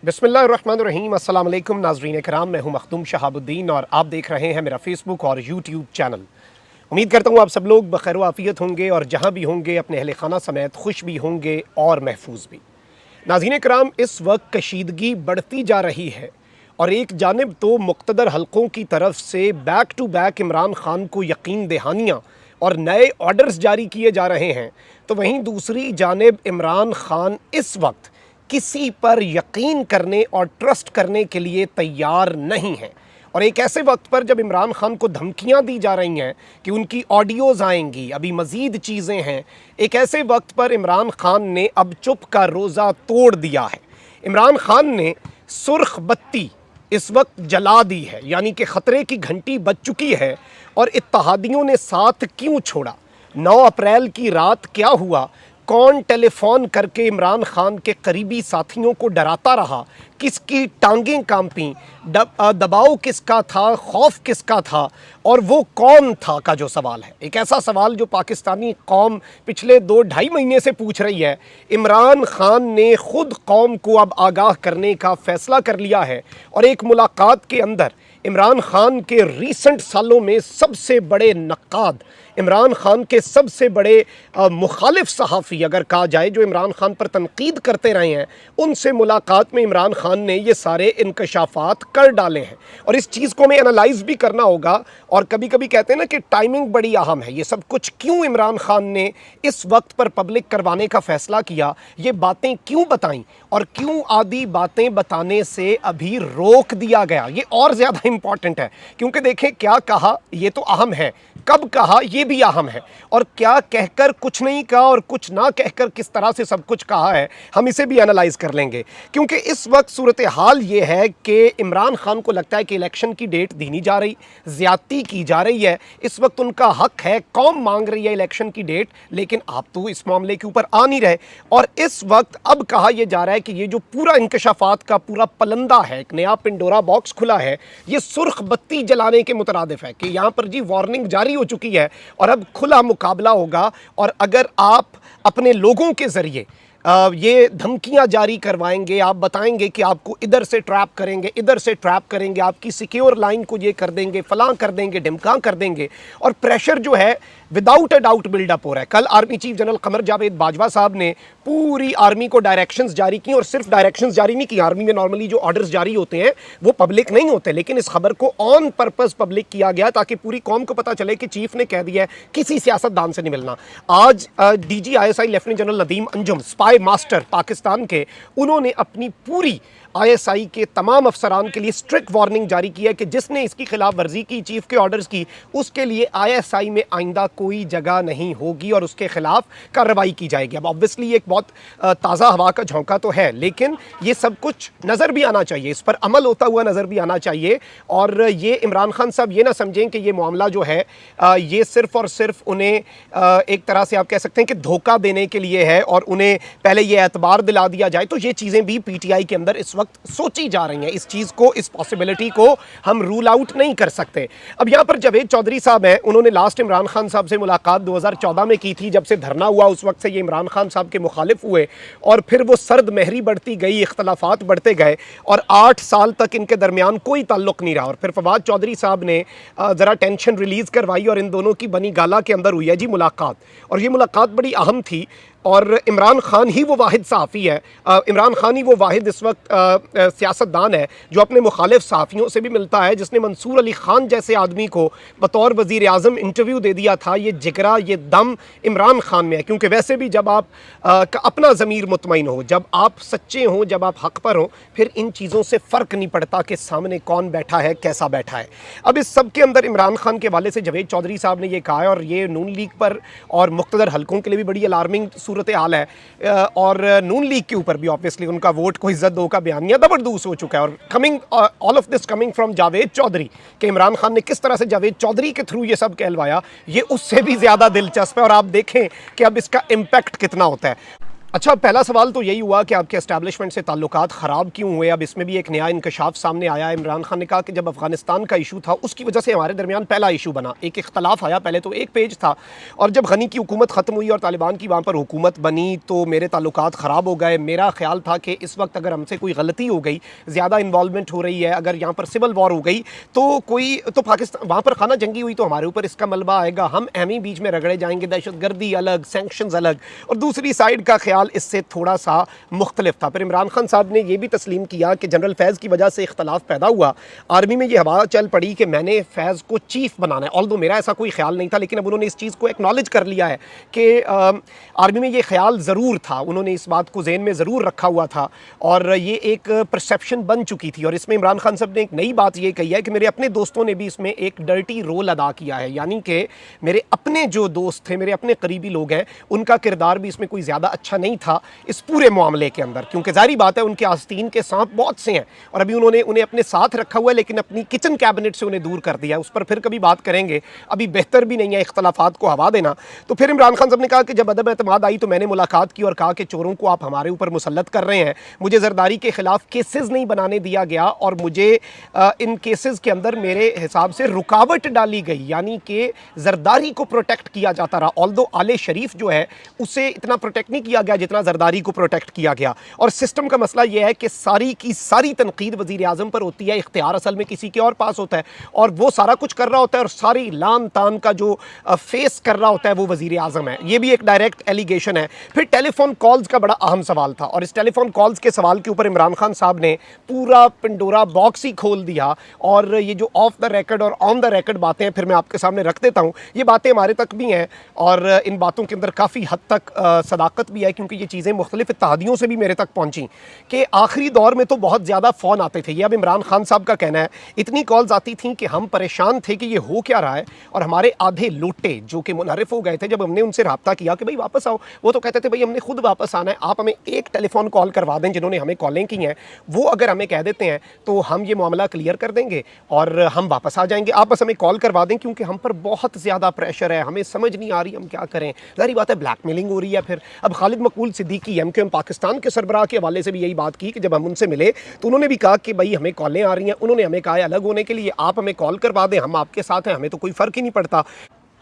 बिस्मिल्लाहिर्रहमानिर्रहीम। अस्सलाम वालेकुम नाज़रीन कराम, मैं हूं मखदूम शहाबुद्दीन और आप देख रहे हैं मेरा फेसबुक और यूट्यूब चैनल। उम्मीद करता हूं आप सब लोग बखैर आफ़ियत होंगे और जहां भी होंगे अपने अहले खाना समेत खुश भी होंगे और महफूज भी। नाज़रीन कराम, इस वक्त कशीदगी बढ़ती जा रही है और एक जानिब तो मुक़्तदर हलकों की तरफ से back to back Imran Khan को यकीन दहानियाँ और नए ऑर्डर्स जारी किए जा रहे हैं, तो वहीं दूसरी जानिब इमरान खान इस वक्त किसी पर यकीन करने और ट्रस्ट करने के लिए तैयार नहीं है। और एक ऐसे वक्त पर जब इमरान खान को धमकियां दी जा रही हैं कि उनकी ऑडियोज़ आएंगी, अभी मज़ीद चीज़ें हैं, एक ऐसे वक्त पर इमरान खान ने अब चुप का रोज़ा तोड़ दिया है। इमरान खान ने सुर्ख बत्ती इस वक्त जला दी है, यानी कि ख़तरे की घंटी बज चुकी है। और इत्तहादियों ने साथ क्यों छोड़ा, 9 अप्रैल की रात क्या हुआ, कौन टेलीफोन करके इमरान खान के करीबी साथियों को डराता रहा, किसकी टांगें कांपी, दबाव किसका था, खौफ किसका था और वो कौन था का जो सवाल है, एक ऐसा सवाल जो पाकिस्तानी कौम पिछले 2-2.5 महीने से पूछ रही है। इमरान खान ने खुद कौम को अब आगाह करने का फैसला कर लिया है और एक मुलाकात के अंदर इमरान खान के रीसेंट सालों में सबसे बड़े नक्काद, इमरान खान के सबसे बड़े मुखालिफ सहाफ़ी अगर कहा जाए, जो इमरान खान पर तनकीद करते रहे हैं, उनसे मुलाकात में इमरान खान ने ये सारे इंकशाफात कर डाले हैं। और इस चीज़ को हमें एनालाइज़ भी करना होगा। और कभी कभी कहते हैं ना कि टाइमिंग बड़ी अहम है। ये सब कुछ क्यों इमरान खान ने इस वक्त पर पब्लिक करवाने का फ़ैसला किया, ये बातें क्यों बताईं और क्यों आदि बातें बताने से अभी रोक दिया गया, ये और ज़्यादा इंपॉर्टेंट है। क्योंकि देखें, क्या कहा ये तो अहम है, कब कहा ये भी अहम है, और क्या कहकर कुछ नहीं कहा और कुछ ना कहकर किस तरह से सब कुछ कहा है, हम इसे भी एनालाइज कर लेंगे। क्योंकि इस वक्त सूरत हाल ये है कि इमरान खान को लगता है कि इलेक्शन की डेट दी नहीं जा रही, ज़्यादती की जा रही है। इस वक्त उनका हक है, कौम मांग रही है इलेक्शन की डेट, लेकिन आप तो इस मामले के ऊपर आ नहीं रहे। और इस वक्त अब कहा यह जा रहा है कि ये जो पूरा इंकशाफात का पूरा पलंदा है, एक नया पिंडोरा बॉक्स खुला है, ये सुर्ख बत्ती जलाने के मुतरादिफ है कि यहाँ पर जी वार्निंग जारी हो चुकी है और अब खुला मुकाबला होगा। और अगर आप अपने लोगों के ज़रिए ये धमकियां जारी करवाएंगे, आप बताएंगे कि आपको इधर से ट्रैप करेंगे, इधर से ट्रैप करेंगे, आपकी सिक्योर लाइन को ये कर देंगे, फलां कर देंगे, ढिमकां कर देंगे, और प्रेशर जो है विदाउट अ डाउट बिल्डअप हो रहा है। कल army chief general Qamar Javed Bajwa साहब ने पूरी आर्मी को डायरेक्शंस जारी की, और सिर्फ डायरेक्शंस जारी नहीं की, आर्मी में नॉर्मली जो ऑर्डर्स जारी होते हैं वो पब्लिक नहीं होते, लेकिन इस खबर को ऑन पर्पस पब्लिक किया गया ताकि पूरी कौम को पता चले कि चीफ ने कह दिया है किसी सियासतदान से नहीं मिलना। आज DG ISI lieutenant general Nadeem Anjum, spy master Pakistan के, उन्होंने अपनी पूरी ISI के तमाम अफसरान के लिए स्ट्रिक्ट वार्निंग जारी की है कि जिसने इसकी खिलाफ वर्जी की, चीफ के ऑर्डर्स की, उसके लिए ISI में आइंदा कोई जगह नहीं होगी और उसके खिलाफ कार्रवाई की जाएगी। अब ऑब्वियसली एक बहुत ताज़ा हवा का झोंका तो है, लेकिन ये सब कुछ नज़र भी आना चाहिए, इस पर अमल होता हुआ नज़र भी आना चाहिए। और ये इमरान खान साहब ये ना समझें कि ये मामला जो है ये सिर्फ और सिर्फ उन्हें एक तरह से आप कह सकते हैं कि धोखा देने के लिए है और उन्हें पहले ये एतबार दिला दिया जाए। तो ये चीज़ें भी PTI के अंदर इस वक्त सोची जा रही हैं। इस चीज़ को, इस पॉसिबिलिटी को हम रूल आउट नहीं कर सकते। अब यहाँ पर जावेद चौधरी साहब हैं, उन्होंने लास्ट इमरान खान साहब से मुलाकात 2014 में की थी, जब से धरना हुआ उस वक्त से ये इमरान खान साहब के मुखालिफ हुए और फिर वो सर्द महरी बढ़ती गई, इख्तलाफात बढ़ते गए और 8 साल तक इनके दरमियान कोई ताल्लुक नहीं रहा। और फिर फवाद चौधरी साहब ने ज़रा टेंशन रिलीज़ करवाई और इन दोनों की बनी गाला के अंदर हुई है जी मुलाकात, और ये मुलाकात बड़ी अहम थी। और इमरान खान ही वो वाहिद सहाफ़ी है, इमरान खान ही वो वाहिद इस वक्त सियासतदान है जो अपने मुखालिफ सहाफ़ियों से भी मिलता है, जिसने मंसूर अली ख़ान जैसे आदमी को बतौर वज़ीर आज़म इंटरव्यू दे दिया था। ये जिगरा, ये दम इमरान खान में है। क्योंकि वैसे भी जब आप का अपना ज़मीर मुतमईन हो, जब आप सच्चे हों, जब आप हक़ पर हों, फिर इन चीज़ों से फ़र्क नहीं पड़ता कि सामने कौन बैठा है, कैसा बैठा है। अब इस सब के अंदर इमरान खान के हवाले से जावेद चौधरी साहब ने यह कहा है, और ये नून लीग पर और मुक़्तदर हलकों के लिए भी बड़ी अलार्मिंग सूरत हाल है। और नून लीग के ऊपर भी ऑब्वियसली उनका वोट को इज्जत दो का बयानिया जबरदस्त हो चुका है। और coming all of this coming from Javed Chaudhry, कि इमरान खान ने किस तरह से जावेद चौधरी के थ्रू ये सब कहलवाया, ये उससे भी ज़्यादा दिलचस्प है। और आप देखें कि अब इसका इम्पैक्ट कितना होता है। अच्छा, पहला सवाल तो यही हुआ कि आपके एस्टैब्लिशमेंट से ताल्लुकात ख़राब क्यों हुए। अब इसमें भी एक नया इंकशाफ सामने आया है। इमरान खान ने कहा कि जब अफ़गानिस्तान का इशू था उसकी वजह से हमारे दरमियान पहला इशू बना, एक इख्तलाफ आया। पहले तो एक पेज था और जब गनी की हुकूमत ख़त्म हुई और तालिबान की वहाँ पर हुकूमत बनी तो मेरे ताल्लुकात ख़राब हो गए। मेरा ख्याल था कि इस वक्त अगर हमसे कोई गलती हो गई, ज़्यादा इन्वॉल्वमेंट हो रही है, अगर यहाँ पर सिविल वॉर हो गई तो पाकिस्तान वहाँ पर खाना जंगी हुई तो हमारे ऊपर इसका मलबा आएगा, हम एमी बीच में रगड़े जाएंगे, दहशतगर्दी अलग, सैंक्शंस अलग। और दूसरी साइड का ख्याल इससे थोड़ा सा मुख्तलिफ था। फिर इमरान खान साहब ने यह भी तस्लीम किया कि जनरल फैज़ की वजह से इख्तलाफ पैदा हुआ। आर्मी में यह हवा चल पड़ी कि मैंने फैज़ को चीफ बनाना है। ऑल्दो मेरा ऐसा कोई ख्याल नहीं था, लेकिन अब उन्होंने इस चीज़ को एक्नॉलेज कर लिया है कि आर्मी में यह ख्याल ज़रूर था, उन्होंने इस बात को जहन में ज़रूर रखा हुआ था और ये एक परसेप्शन बन चुकी थी। और इसमें इमरान खान साहब ने एक नई बात यह कही है कि मेरे अपने दोस्तों ने भी इसमें एक डर्टी रोल अदा किया है, यानी कि मेरे अपने जो दोस्त थे, मेरे अपने करीबी लोग हैं, उनका किरदार भी इसमें कोई ज़्यादा अच्छा नहीं था इस पूरे मामले के अंदर। क्योंकि जारी बात है उनके आस्तीन के सांप बहुत से हैं और अभी उन्होंने उन्हें अपने साथ रखा हुआ है, लेकिन अपनी किचन कैबिनेट से उन्हें दूर कर दिया है। उस पर फिर कभी बात करेंगे, अभी बेहतर भी नहीं है इख्तलाफात को हवा देना। तो फिर इमरान खान साहब ने कहा कि जब अदम एतमाद आई तो मैंने मुलाकात की और कहा कि चोरों को आप हमारे ऊपर मुसल्लत कर रहे हैं, मुझे जरदारी के खिलाफ केसेस नहीं बनाने दिया गया और मुझे इन केसेस के अंदर मेरे हिसाब से रुकावट डाली गई, यानी कि जरदारी को प्रोटेक्ट किया जाता रहा। ऑल्दो आले शरीफ जो है उसे इतना प्रोटेक्ट नहीं किया गया जितना जरदारी को प्रोटेक्ट किया गया। और सिस्टम का मसला यह है कि सारी की सारी तनकीद वज़ीर आज़म पर होती है, इख्तियार असल में किसी के और पास होता है और वो सारा कुछ कर रहा होता है और सारी लान तान का जो फेस कर रहा होता है वो वज़ीर आज़म है। ये भी एक डायरेक्ट एलिगेशन है। फिर टेलीफोन कॉल्स का बड़ा अहम सवाल था और इस टेलीफोन कॉल्स के सवाल के ऊपर इमरान खान साहब ने पूरा पिंडोरा बॉक्स ही खोल दिया। और ये जो ऑफ द रिकॉर्ड और ऑन द रिकॉर्ड बातें हैं फिर मैं आपके सामने रख देता हूँ। ये बातें हमारे तक भी हैं और इन बातों के अंदर काफ़ी हद तक सदाकत भी है, क्योंकि ये चीज़ें मुख्तलिफ इत्तेहादियों से भी मेरे तक पहुँची कि आखिरी दौर में तो बहुत ज़्यादा फ़ोन आते थे। ये अब इमरान खान साहब का कहना है, इतनी कॉल्स आती थी कि हम परेशान थे कि ये हो क्या रहा है। और हमारे आधे लोटे जो कि मुनहरिफ हो गए थे, जब हमने उनसे रब्ता किया कि भाई वापस आओ, वो तो कहते थे भाई हमने खुद वापस आना है, आप हमें एक टेलीफोन कॉल करवा दें, जिन्होंने हमें कॉलें की हैं वो अगर हमें कह देते हैं तो हम ये मामला क्लियर कर देंगे और हम वापस आ जाएंगे, आप बस हमें कॉल करवा दें, क्योंकि हम पर बहुत ज़्यादा प्रेशर है, हमें समझ नहीं आ रही हम क्या करें। जाहिर बात है ब्लैकमेलिंग हो रही है। फिर अब खालिद मकबूल सिद्दीकी एमक्यूएम पाकिस्तान के सरबराह के हवाले से भी यही बात की कि जब हम उनसे मिले तो उन्होंने भी कहा कि भाई हमें कॉलें आ रही हैं, उन्होंने हमें कहा है अलग होने के लिए, आप हमें कॉल करवा दें, हम आपके साथ हैं, हमें तो कोई फ़र्क ही नहीं पड़ता।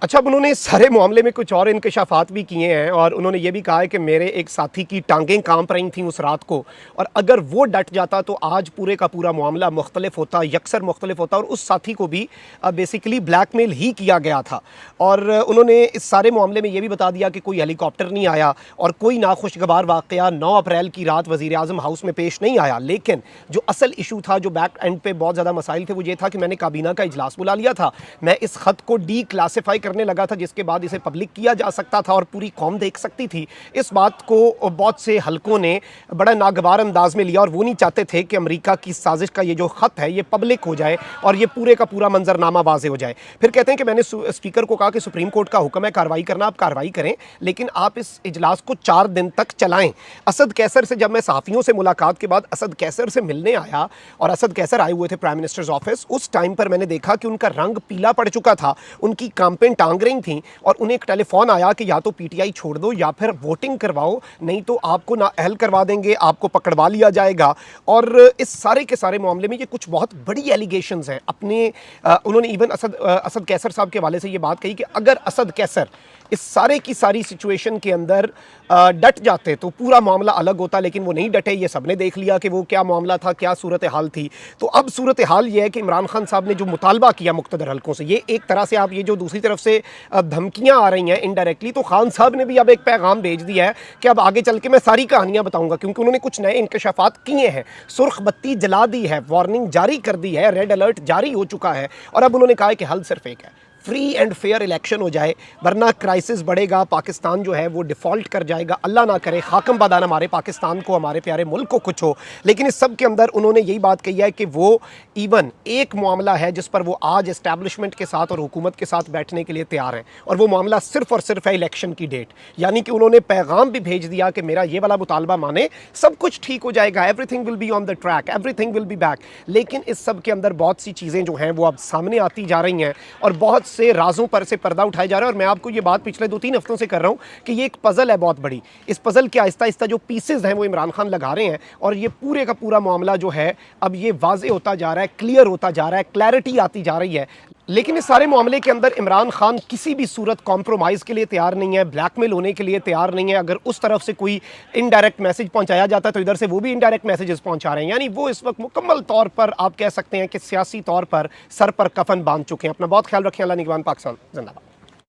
अच्छा, अब उन्होंने इस सारे मामले में कुछ और इंकशाफात भी किए हैं और उन्होंने ये भी कहा है कि मेरे एक साथी की टांगें कांप रही थी उस रात को और अगर वो डट जाता तो आज पूरे का पूरा मामला मुख्तलिफ होता, यकसर मुख्तलिफ होता और उस साथी को भी बेसिकली ब्लैकमेल ही किया गया था। और उन्होंने इस सारे मामले में ये भी बता दिया कि कोई हेलीकॉप्टर नहीं आया और कोई नाखुशगवार वाक़या 9 अप्रैल की रात वज़ीर आज़म हाउस में पेश नहीं आया। लेकिन जो असल इशू था, जो बैक एंड पे बहुत ज़्यादा मसाइल थे, वो ये था कि मैंने काबीना का इजलास बुला लिया था, मैं इस ख़त को डी क्लासीफाई करने लगा था जिसके बाद इसे पब्लिक किया जा सकता था और पूरी कौम देख सकती थी। इस बात को बहुत से हलकों ने बड़ा नागवार अंदाज में लिया और वो नहीं चाहते थे कि अमेरिका की साजिश का ये जो ख़त है ये पब्लिक हो जाए और ये पूरे का पूरा मंजरनामा वाज़े हो जाए। फिर कहते हैं कि मैंने स्पीकर को कहा कि सुप्रीम कोर्ट का हुक्म है कार्रवाई करना, आप कार्रवाई करें, लेकिन आप इस इजलास को 4 दिन तक चलाएं। असद कैसर से जब मैं सहाफ़ियों से मुलाकात के बाद असद कैसर से मिलने आया और असद कैसर आए हुए थे प्राइम मिनिस्टर्स ऑफिस, उस टाइम पर मैंने देखा कि उनका रंग पीला पड़ चुका था, उनकी कांपें टांग रही थी और उन्हें एक टेलीफोन आया कि या तो पीटीआई छोड़ दो या फिर वोटिंग करवाओ, नहीं तो आपको ना अहल करवा देंगे, आपको पकड़वा लिया जाएगा। और इस सारे के सारे मामले में ये कुछ बहुत बड़ी एलिगेशंस हैं। अपने उन्होंने इवन असद कैसर साहब के हवाले से ये बात कही कि अगर असद कैसर इस सारे की सारी सिचुएशन के अंदर डट जाते तो पूरा मामला अलग होता, लेकिन वो नहीं डटे। ये सबने देख लिया कि वो क्या मामला था, क्या सूरत हाल थी। तो अब सूरत हाल ये है कि इमरान खान साहब ने जो मुतालबा किया मुक़्तदर हलकों से, ये एक तरह से आप ये जो दूसरी तरफ से धमकियां आ रही हैं इनडायरेक्टली, तो खान साहब ने भी अब एक पैगाम भेज दिया है कि अब आगे चल के मैं सारी कहानियां बताऊंगा, क्योंकि उन्होंने कुछ नए इंकशाफात किए हैं। सुर्ख बत्ती जला दी है, वार्निंग जारी कर दी है, रेड अलर्ट जारी हो चुका है और अब उन्होंने कहा है कि हल सिर्फ एक है, फ्री एंड फेयर इलेक्शन हो जाए, वरना क्राइसिस बढ़ेगा, पाकिस्तान जो है वो डिफ़ॉल्ट कर जाएगा। अल्लाह ना करे खाकम बादान हमारे पाकिस्तान को, हमारे प्यारे मुल्क को कुछ हो। लेकिन इस सब के अंदर उन्होंने यही बात कही है कि वो इवन एक मामला है जिस पर वो आज इस्टेब्लिशमेंट के साथ और हुकूमत के साथ बैठने के लिए तैयार हैं और वो मामला सिर्फ और सिर्फ है इलेक्शन की डेट। यानी कि उन्होंने पैगाम भी भेज दिया कि मेरा ये वाला मुतालबा माने, सब कुछ ठीक हो जाएगा, everything will be on the track, everything will be back. लेकिन इस सब के अंदर बहुत सी चीज़ें जो हैं वो अब सामने आती जा रही हैं और बहुत से राजों पर से पर्दा उठाया जा रहा है। और मैं आपको ये बात पिछले 2-3 हफ्तों से कर रहा हूँ कि ये एक पज़ल है बहुत बड़ी। इस पज़ल के आहिस्ता आहिस्ता जो पीसेज हैं वो इमरान खान लगा रहे हैं और ये पूरे का पूरा मामला जो है अब ये वाज़े होता जा रहा है, क्लियर होता जा रहा है, क्लैरिटी आती जा रही है। लेकिन इस सारे मामले के अंदर इमरान खान किसी भी सूरत कॉम्प्रोमाइज़ के लिए तैयार नहीं है, ब्लैकमेल होने के लिए तैयार नहीं है। अगर उस तरफ से कोई इनडायरेक्ट मैसेज पहुंचाया जाता है तो इधर से वो भी इनडायरेक्ट मैसेजेस पहुंचा रहे हैं। यानी वो इस वक्त मुकम्मल तौर पर आप कह सकते हैं कि सियासी तौर पर सर पर कफन बांध चुके हैं। अपना बहुत ख्याल रखें। अल्लाह निगहबान पाकिस्तान जिंदाबाद।